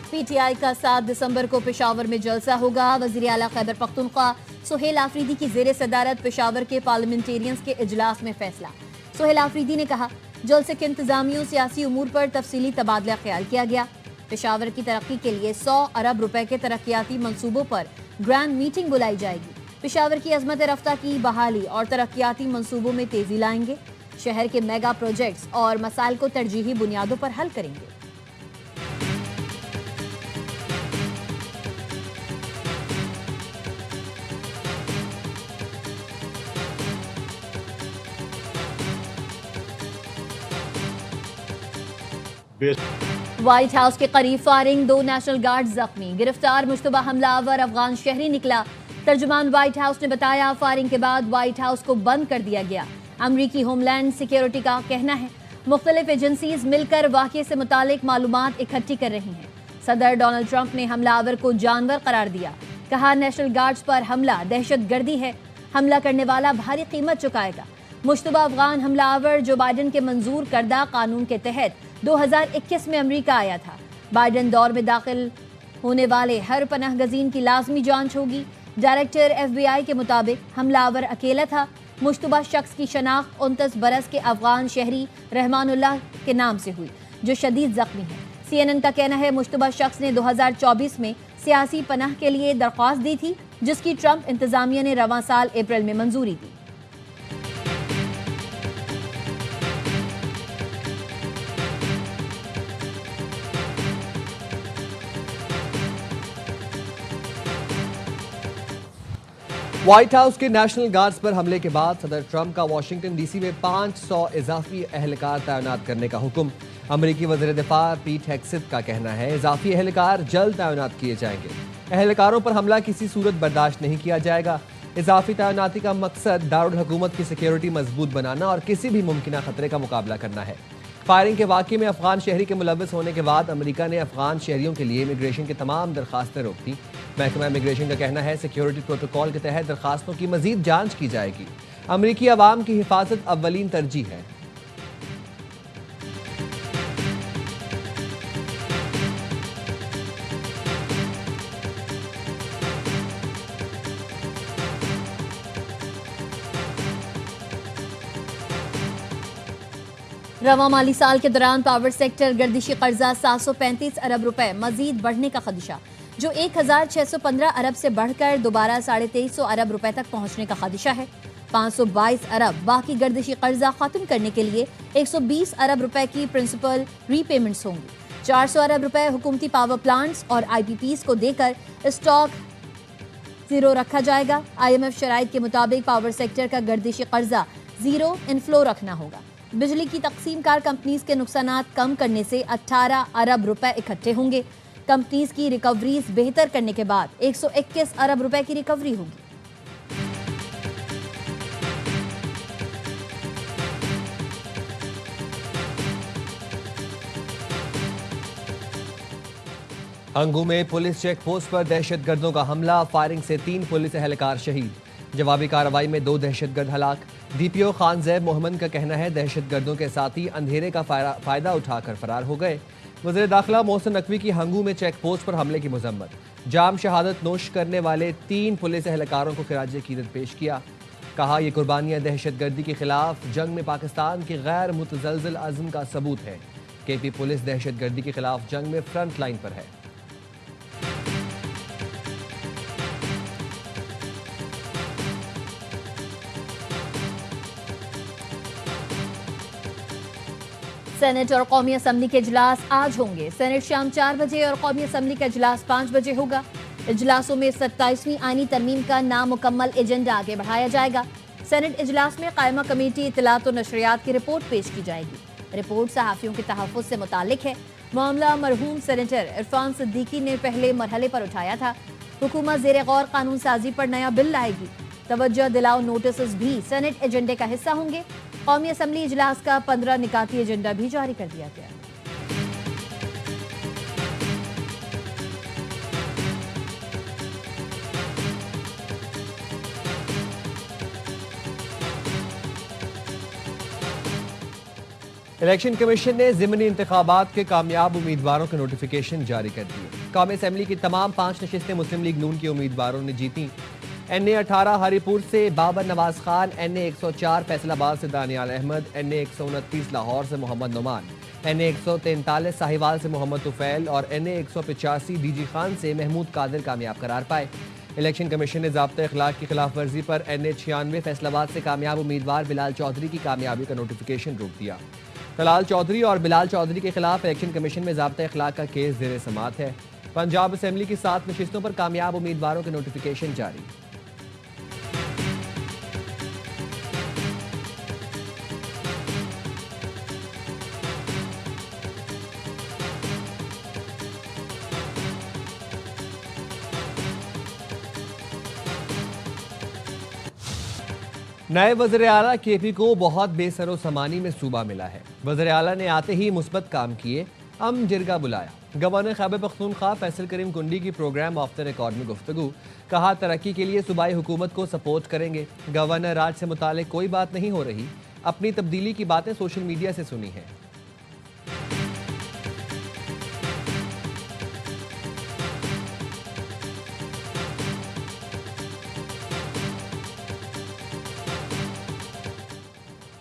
PTI का 7 दिसंबर को पेशावर में जलसा होगा। वजीर आला खैबर पख्तूनख्वा सुहेल आफरीदी की जेर सदारत पेशावर के पार्लियामेंटेरियंस के इजलास में फैसला। सुहेल आफरीदी ने कहा, जलसे के इंतजामियों सियासी उमूर पर तफसीली तबादला ख्याल किया गया। पेशावर की तरक्की के लिए 100 अरब रुपए के तरक्याती मंसूबों पर ग्रैंड मीटिंग बुलाई जाएगी। पेशावर की अजमत रफ्ता की बहाली और तरक्याती मंसूबों में तेजी लाएंगे। शहर के मेगा प्रोजेक्ट्स और मसाइल को तरजीही बुनियादों पर हल करेंगे। व्हाइट हाउस के करीब फायरिंग, 2 नेशनल गार्ड जख्मी। गिरफ्तार मुश्तबा हमलावर अफगान शहरी निकला। तर्जुमान व्हाइट हाउस ने बताया, फायरिंग के बाद व्हाइट हाउस को बंद कर दिया गया। अमरीकी होमलैंड सिक्योरिटी का कहना है, मुख्तलिफ एजेंसीज मिलकर वाक़े से मुतालिक मालूमात इकट्ठी कर रही हैं। सदर डोनाल्ड ट्रंप ने हमलावर को जानवर करार दिया। कहा, नेशनल गार्ड्स पर हमला दहशतगर्दी है। हमला करने वाला भारी कीमत चुकाएगा। मुश्तबा अफगान हमलावर जो बाइडन के मंजूर करदा कानून के तहत 2021 में अमेरिका आया था। बाइडन दौर में दाखिल होने वाले हर पनाह गजीन की लाजमी जांच होगी। डायरेक्टर FBI के मुताबिक हमलावर अकेला था। मुश्तबा शख्स की शनाख्त 29 बरस के अफगान शहरी रहमानुल्लाह के नाम से हुई, जो शदीद जख्मी है। CNN का कहना है, मुश्तबा शख्स ने 2024 में सियासी पनाह के लिए दरख्वास्त दी थी, जिसकी ट्रंप इंतजामिया ने रवां साल अप्रैल में मंजूरी दी। व्हाइट हाउस के नेशनल गार्ड्स पर हमले के बाद सदर ट्रंप का वाशिंगटन DC में 500 इजाफी एहलकार तैनात करने का हुक्म। अमरीकी वज़ीर दिफा पीट हेग्सेथ का कहना है, इजाफी एहलकार जल्द तैनात किए जाएंगे। एहलकारों पर हमला किसी सूरत बर्दाश्त नहीं किया जाएगा। इजाफी तैनाती का मकसद दारुल हुकूमत की सिक्योरिटी मजबूत बनाना और किसी भी मुमकिन खतरे का मुकाबला करना है। फायरिंग के वाक़े में अफगान शहरी के मुलव्वस होने के बाद अमेरिका ने अफगान शहरियों के लिए इमिग्रेशन की तमाम दरखास्तें रोक दी। महकमा इमिग्रेशन का कहना है, सिक्योरिटी प्रोटोकॉल के तहत दरखास्तों की मजीद जांच की जाएगी। अमेरिकी अवाम की हिफाजत अव्वलीन तरजीह है। रवां माली साल के दौरान पावर सेक्टर गर्दिशी कर्जा 735 अरब रुपए मजीद बढ़ने का खदशा, जो 1615 अरब से बढ़कर दोबारा 2350 अरब रुपए तक पहुंचने का खदशा है। 522 अरब बाकी गर्दिशी कर्जा खत्म करने के लिए 120 अरब रुपए की प्रिंसिपल रीपेमेंट्स होंगी। 400 अरब रुपए हुकूमती पावर प्लांट्स और IPPs को देकर स्टॉक जीरो रखा जाएगा। IMF शराइत के मुताबिक पावर सेक्टर का गर्दिशी कर्जा जीरो इनफ्लो रखना होगा। बिजली की तकसीम कार कंपनीज के नुकसानात कम करने से 18 अरब रुपए इकट्ठे होंगे। कंपनीज की रिकवरीज बेहतर करने के बाद 121 अरब रुपए की रिकवरी होगी। अंगू में पुलिस चेक पोस्ट पर दहशतगर्दों का हमला, फायरिंग से 3 पुलिस एहलकार शहीद। जवाबी कार्रवाई में 2 दहशतगर्द हलाक। DPO खान जैब मोहम्मद का कहना है, दहशतगर्दों के साथी अंधेरे का फायदा उठाकर फरार हो गए। वज़ीर दाखिला मोहसिन नकवी की हंगू में चेक पोस्ट पर हमले की मजम्मत। जाम शहादत नोश करने वाले 3 पुलिस एहलकारों को खिराज अकीदत पेश किया। कहा, यह कुर्बानियां दहशतगर्दी के खिलाफ जंग में पाकिस्तान की गैर मुतज़लज़ल अज़्म का सबूत है। KP पुलिस दहशतगर्दी के खिलाफ जंग में फ्रंट लाइन पर है। सेनेट और कौमी असम्बली के इजलास आज होंगे। सेनेट शाम 4 बजे और कौमी असम्बली का इजलास 5 बजे होगा। इजलासों में 27वीं आईनी तरमीम का नामुकम्मल एजेंडा आगे बढ़ाया जाएगा। सेनेट इजलास में कायमा कमेटी इत्तलात और नशरियात की रिपोर्ट पेश की जाएगी। रिपोर्ट सहाफ़ियों के तहफ़्फ़ुज़ से मुताल्लिक है। मामला मरहूम सेनेटर इरफान सिद्दीकी ने पहले मरहले पर उठाया था। हुकूमत ज़ेरे गौर कानून साजी पर नया बिल लाएगी। तवज्जो दिलाओ नोटिस भी सेनेट एजेंडे का हिस्सा होंगे। कौमी असम्बली इजलास का 15 निकाती एजेंडा भी जारी कर दिया गया। इलेक्शन कमीशन ने ज़िमनी इंतखाबात के कामयाब उम्मीदवारों के नोटिफिकेशन जारी कर दिए। कौमी असेंबली की तमाम 5 नशिस्तें मुस्लिम लीग नून के उम्मीदवारों ने जीती। NA 18 हरीपुर से बाबर नवाज खान, NA 104 फैसलाबाद से दानियाल अहमद, NA 129 लाहौर से मोहम्मद नुमान, NA 143 साहिवाल से मोहम्मद तुफैल और NA 185 DG खान से महमूद कादिर कामयाब करार पाए। इलेक्शन कमीशन ने ज़ाब्ता इखलाक की खिलाफ वर्जी पर NA 96 फैसलाबाद से कामयाब उम्मीदवार बिलाल चौधरी की कामयाबी का नोटिफिकेशन रोक दिया। तलाल चौधरी और बिलाल चौधरी के खिलाफ इलेक्शन कमीशन में ज़ाब्ता इखलाक का केस ज़ेर समाअत है। पंजाब असेंबली की 7 नशिस्तों पर कामयाब उम्मीदवारों के नोटिफिकेशन जारी। नए वज़ीर आला KP को बहुत बेसरो समानी में सूबा मिला है। वज़ीर आला ने आते ही मुस्बत काम किए, जिरगा बुलाया। गवर्नर खैबर पख्तूनख्वा फैसल करीम कुंडी की प्रोग्राम ऑफ द रिकॉर्ड में गुफ्तगू, कहा तरक्की के लिए सूबाई हुकूमत को सपोर्ट करेंगे। गवर्नर राज से मुतालिक कोई बात नहीं हो रही, अपनी तब्दीली की बातें सोशल मीडिया से सुनी हैं।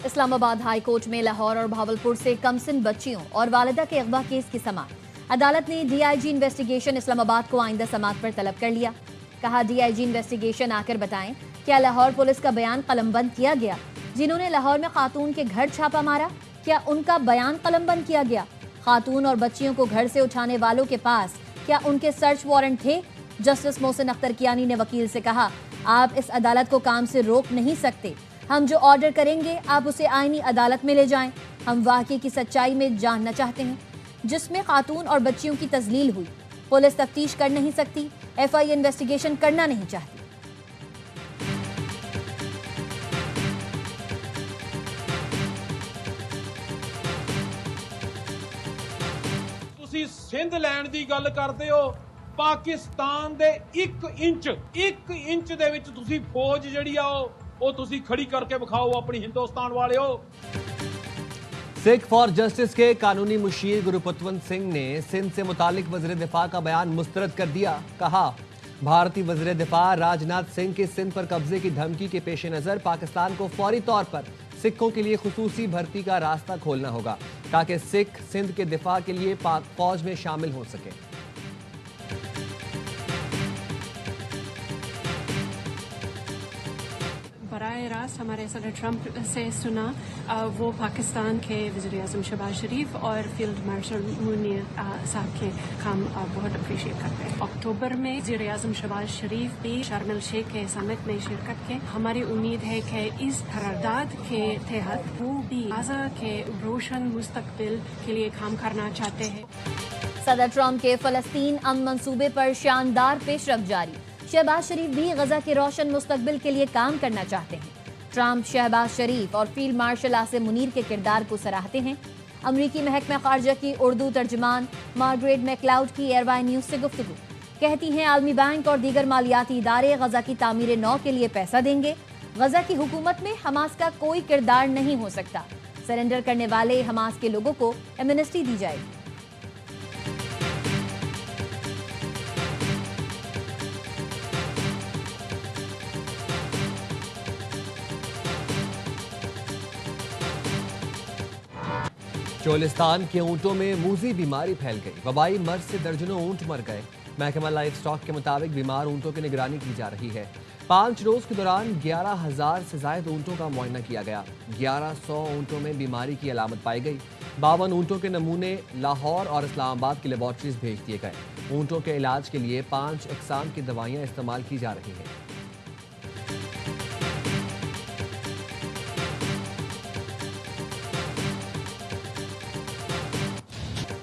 इस्लामाबाद हाई कोर्ट में लाहौर और भावलपुर से कमसिन बच्चियों और वालिदा के अगवा केस की समाअत। अदालत ने DIG इन्वेस्टिगेशन इस्लामाबाद को आइंदा समाअत पर तलब कर लिया। कहा DIG इन्वेस्टिगेशन आकर बताएं क्या लाहौर पुलिस का बयान कलमबंद किया गया। जिन्होंने लाहौर में खातून के घर छापा मारा, क्या उनका बयान कलमबंद किया गया। खातून और बच्चियों को घर से उठाने वालों के पास क्या उनके सर्च वारंट थे। जस्टिस मोहसिन अख्तर कियानी ने वकील से कहा, आप इस अदालत को काम से रोक नहीं सकते। हम जो ऑर्डर करेंगे आप उसे आईनी अदालत में ले जाएं। हम वाकई की सच्चाई में जानना चाहते हैं जिसमें खातून और बच्चियों की तजलील हुई। पुलिस तफ्तीश कर नहीं सकती, FI इन्वेस्टिगेशन करना नहीं चाहती। ਤੁਸੀਂ ਸਿੰਧ ਲੈਣ ਦੀ ਗੱਲ ਕਰਦੇ ਹੋ, ਪਾਕਿਸਤਾਨ ਦੇ 1 ਇੰਚ ਦੇ ਵਿੱਚ ਤੁਸੀਂ ਫੌਜ ਜਿਹੜੀ ਆ ਉਹ ਤੁਸੀਂ ਖੜੀ करके ਵਿਖਾਓ अपनी हिंदुस्तान वाले। सिख फॉर जस्टिस के कानूनी मुशीर गुरुपतवंत सिंह ने सिंध से मुतालिक वज़ीर दिफा का बयान मुस्तरद कर दिया। कहा, भारतीय वज़ीर दिफा राजनाथ सिंह के सिंध पर कब्जे की धमकी के पेश नज़र पाकिस्तान को फौरी तौर पर सिखों के लिए खुसूसी भर्ती का रास्ता खोलना होगा ताकि सिख सिंध के दिफा के लिए पाक फौज में शामिल हो सके। बराह रास्त हमारे सदर ट्रंप से सुना, वो पाकिस्तान के वज़ीर आज़म शहबाज शरीफ और फील्ड मार्शल मुनीर साहब के काम बहुत अप्रिशिएट करते हैं। अक्टूबर में वज़ीर आज़म शहबाज शरीफ भी शर्म एल शेख के समिट में शिरकत के। हमारी उम्मीद है कि इस करारदाद के तहत वो भी गाज़ा के रोशन मुस्तकबिल के लिए काम करना चाहते हैं। सदर ट्रंप के फ़लस्तीन अमन मंसूबे पर शानदार पेशरफ्त जारी। शहबाज शरीफ भी गजा के रोशन मुस्तकबिल के लिए काम करना चाहते हैं। ट्रंप शहबाज शरीफ और फील्ड मार्शल आसिम मुनीर के किरदार को सराहते हैं। अमरीकी महकमा खारजा की उर्दू तर्जमान मार्गरेट मैकलाउड की एयरवाई न्यूज से गुफ्तगू, कहती हैं आलमी बैंक और दीगर मालियाती इदारे गजा की तामीर नौ के लिए पैसा देंगे। गजा की हुकूमत में हमास का कोई किरदार नहीं हो सकता। सरेंडर करने वाले हमास के लोगों को एमनेस्टी दी जाएगी। चोलिस्तान के ऊंटों में मूजी बीमारी फैल गई। वबाई मर्ज से दर्जनों ऊंट मर गए। महकमा लाइफ स्टॉक के मुताबिक बीमार ऊंटों की निगरानी की जा रही है। 5 रोज के दौरान 11,000 से ज्यादा ऊंटों का मुआयना किया गया। 1100 ऊंटों में बीमारी की अलामत पाई गई। 52 ऊंटों के नमूने लाहौर और इस्लामाबाद की लेबॉर्ट्रीज भेज दिए गए। ऊंटों के इलाज के लिए 5 अक़साम की दवाइयाँ इस्तेमाल की जा रही हैं।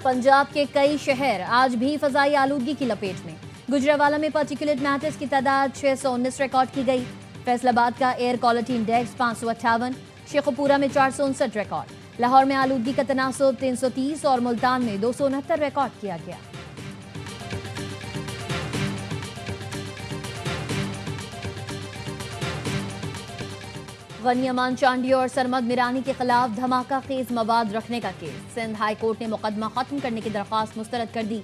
पंजाब के कई शहर आज भी फजाई आलूदगी की लपेट में। गुजरावाला में पार्टिकुलेट मैटर्स की तादाद 619 रिकॉर्ड की गई। फैसलाबाद का एयर क्वालिटी इंडेक्स 558, शेखुपुरा में 459 रिकॉर्ड, लाहौर में आलूदगी का तनासुब 330 और मुल्तान में 269 रिकॉर्ड किया गया। गनी अमान चांडी और सरमद मिरानी के खिलाफ धमाका खेज मवाद रखने का केस। सिंध हाई कोर्ट ने मुकदमा खत्म करने की दरख्वास्त मुस्तरद कर दी।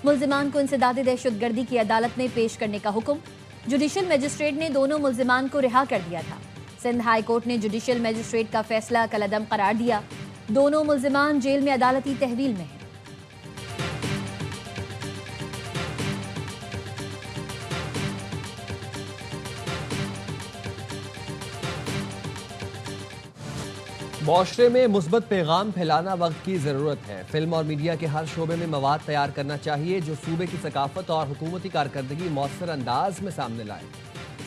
मुल्जिमान को इंसदाद दहशतगर्दी की अदालत में पेश करने का हुक्म। जुडिशल मजिस्ट्रेट ने दोनों मुल्जिमान को रिहा कर दिया था। सिंध हाई कोर्ट ने जुडिशल मजिस्ट्रेट का फैसला कलअदम करार दिया। दोनों मुल्जिमान जेल में अदालती तहवील में हैं। मुआशरे में मुस्बत पैगाम फैलाना वक्त की ज़रूरत है। फिल्म और मीडिया के हर शोबे में मवाद तैयार करना चाहिए जो सूबे की सकाफत और हुकूमती कारकर्दगी मौसर अंदाज में सामने लाए।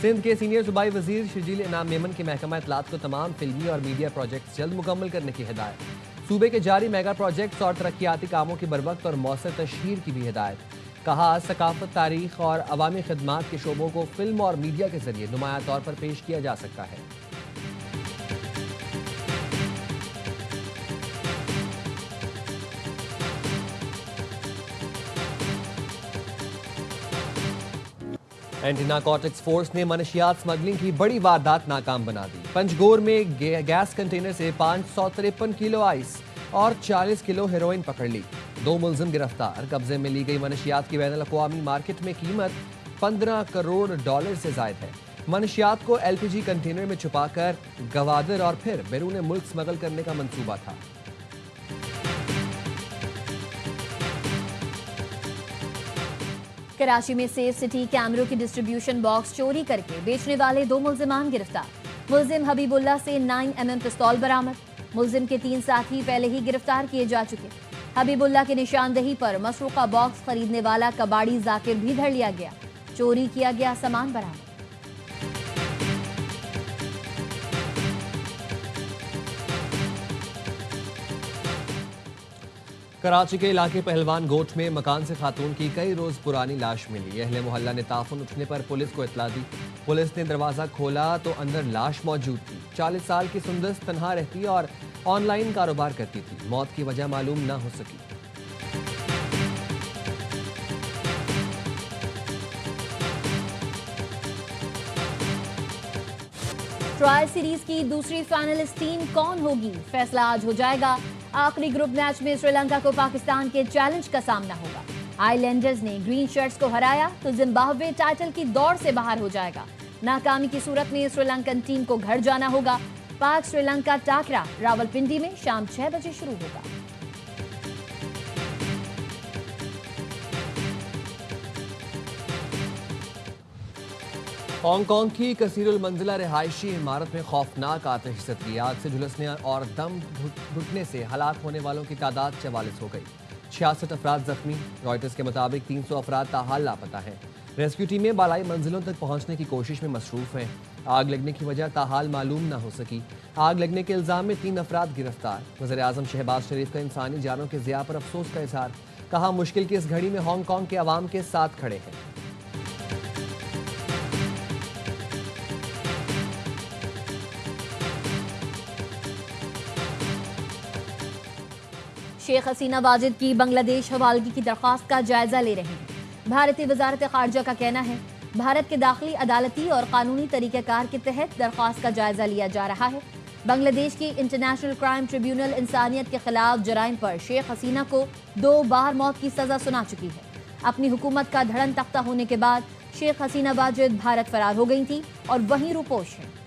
सिंध के सीनियर सूबाई वजीर शर्जील इनाम मेमन के महकमा इत्तलात को तमाम फिल्मी और मीडिया प्रोजेक्ट्स जल्द मुकम्मल करने की हिदायत। सूबे के जारी मेगा प्रोजेक्ट्स और तरक्याती कामों की बरवक्त और मौसर तशहीर की भी हिदायत। कहा, सकाफत, तारीख और अवामी खदमात के शोबों को फिल्म और मीडिया के जरिए नुमाया तौर पर पेश किया जा सकता है। एंटी नारकोटिक्स फोर्स ने मनशियात स्मगलिंग की बड़ी वारदात नाकाम बना दी। पंजगोर में गैस कंटेनर से 553 किलो आइस और 40 किलो हेरोइन पकड़ ली। 2 मुलजिम गिरफ्तार। कब्जे में ली गई मनशियात की बैनुल अक़वामी मार्केट में कीमत $15 करोड़ से जायद है। मनशियात को LPG कंटेनर में छुपाकर गवादर और फिर बैरून मुल्क स्मगल करने का मंसूबा था। कराची में सेफ सिटी कैमरों की डिस्ट्रीब्यूशन बॉक्स चोरी करके बेचने वाले 2 मुल्जिमान गिरफ्तार। मुल्जिम हबीबुल्ला से 9mm पिस्तौल बरामद। मुल्जिम के 3 साथी पहले ही गिरफ्तार किए जा चुके। हबीबुल्ला की निशानदही पर मसरूका बॉक्स खरीदने वाला कबाड़ी जाकिर भी धर लिया गया। चोरी किया गया सामान बरामद। कराची के इलाके पहलवान गोट में मकान से खातून की कई रोज पुरानी लाश मिली। अहले मोहल्ला ने ताफुन उठने पर पुलिस को इत्तला दी। पुलिस ने दरवाजा खोला तो अंदर लाश मौजूद थी। 40 साल की सुंदस तनहा रहती और ऑनलाइन कारोबार करती थी। मौत की वजह मालूम ना हो सकी। ट्रायल सीरीज की दूसरी फाइनलिस्ट टीम कौन होगी, फैसला आज हो जाएगा। आखिरी ग्रुप मैच में श्रीलंका को पाकिस्तान के चैलेंज का सामना होगा। आइलैंडर्स ने ग्रीन शर्ट्स को हराया तो जिम्बाब्वे टाइटल की दौड़ से बाहर हो जाएगा। नाकामी की सूरत में श्रीलंकन टीम को घर जाना होगा। पाक श्रीलंका टाकरा रावलपिंडी में शाम 6 बजे शुरू होगा। हांगकांग की कसीरुल मंजिला रिहायशी इमारत में खौफनाक आतिश ज़दगी। आग से झुलसने और दम घुटने से हलाक होने वालों की तादाद 44 हो गई। 66 अफराद जख्मी। रॉयटर्स के मुताबिक 300 अफराद ताहाल लापता हैं। रेस्क्यू टीमें बालाई मंजिलों तक पहुंचने की कोशिश में मसरूफ हैं। आग लगने की वजह ताहाल मालूम न हो सकी। आग लगने के इल्जाम में 3 अफराद गिरफ्तार। वज़ीर आज़म शहबाज शरीफ का इंसानी जानों के ज़िया पर अफसोस का इजहार। कहा, मुश्किल की इस घड़ी में हांगकांग के अवाम के साथ खड़े हैं। शेख हसीना वाजिद की बांग्लादेश हवालगी की दरख्वास्त का जायजा ले रहे हैं। भारतीय वजारत खारजा का कहना है, भारत के दाखिली, अदालती और कानूनी तरीक़ाकार के तहत दरख्वास्त का जायजा लिया जा रहा है। बांग्लादेश की इंटरनेशनल क्राइम ट्रिब्यूनल इंसानियत के खिलाफ जराइम पर शेख हसीना को 2 बार मौत की सजा सुना चुकी है। अपनी हुकूमत का धड़न तख्ता होने के बाद शेख हसीना वाजिद भारत फरार हो गई थी और वहीं रूपोश है।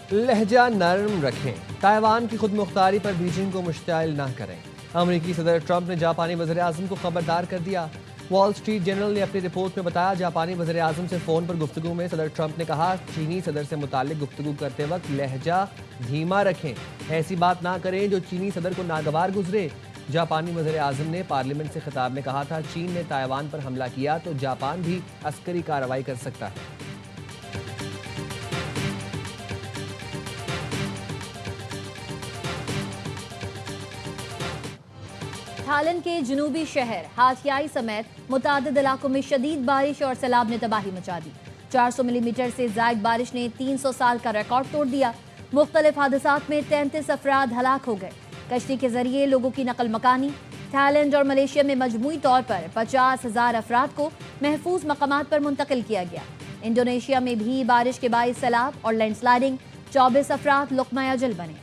लहजा नरम रखें। ताइवान की खुद मुख्तारी पर बीजिंग को मुश्ताइल न करें। अमरीकी सदर ट्रंप ने जापानी वज़ीर आज़म को खबरदार कर दिया। वॉल स्ट्रीट जर्नल ने अपनी रिपोर्ट में बताया, जापानी वज़ीर आज़म से फ़ोन पर गुफ्तगू में सदर ट्रंप ने कहा, चीनी सदर से मुताल्लिक गुफ्तगू करते वक्त लहजा धीमा रखें। ऐसी बात ना करें जो चीनी सदर को नागवार गुजरे। जापानी वज़ीर आज़म ने पार्लियामेंट से खिताब में कहा था, चीन ने ताइवान पर हमला किया तो जापान भी अस्करी कार्रवाई कर सकता है। थाईलैंड के जनूबी शहर हाथियाई समेत मुतादिद इलाकों में शदीद बारिश और सैलाब ने तबाही मचा दी। 400 मिलीमीटर से ज़ायद बारिश ने 300 साल का रिकॉर्ड तोड़ दिया। मुख्तलिफ हादसात में 33 अफराद हलाक हो गए। कश्ती के जरिए लोगों की नकल मकानी। थाईलैंड और मलेशिया में मजमूई तौर पर 50,000 अफराद को महफूज मकामात पर मुंतकिल किया गया। इंडोनेशिया में भी बारिश के बाइस सैलाब और लैंडस्लाइडिंग, 24 अफराद लुक़मा अजल बने।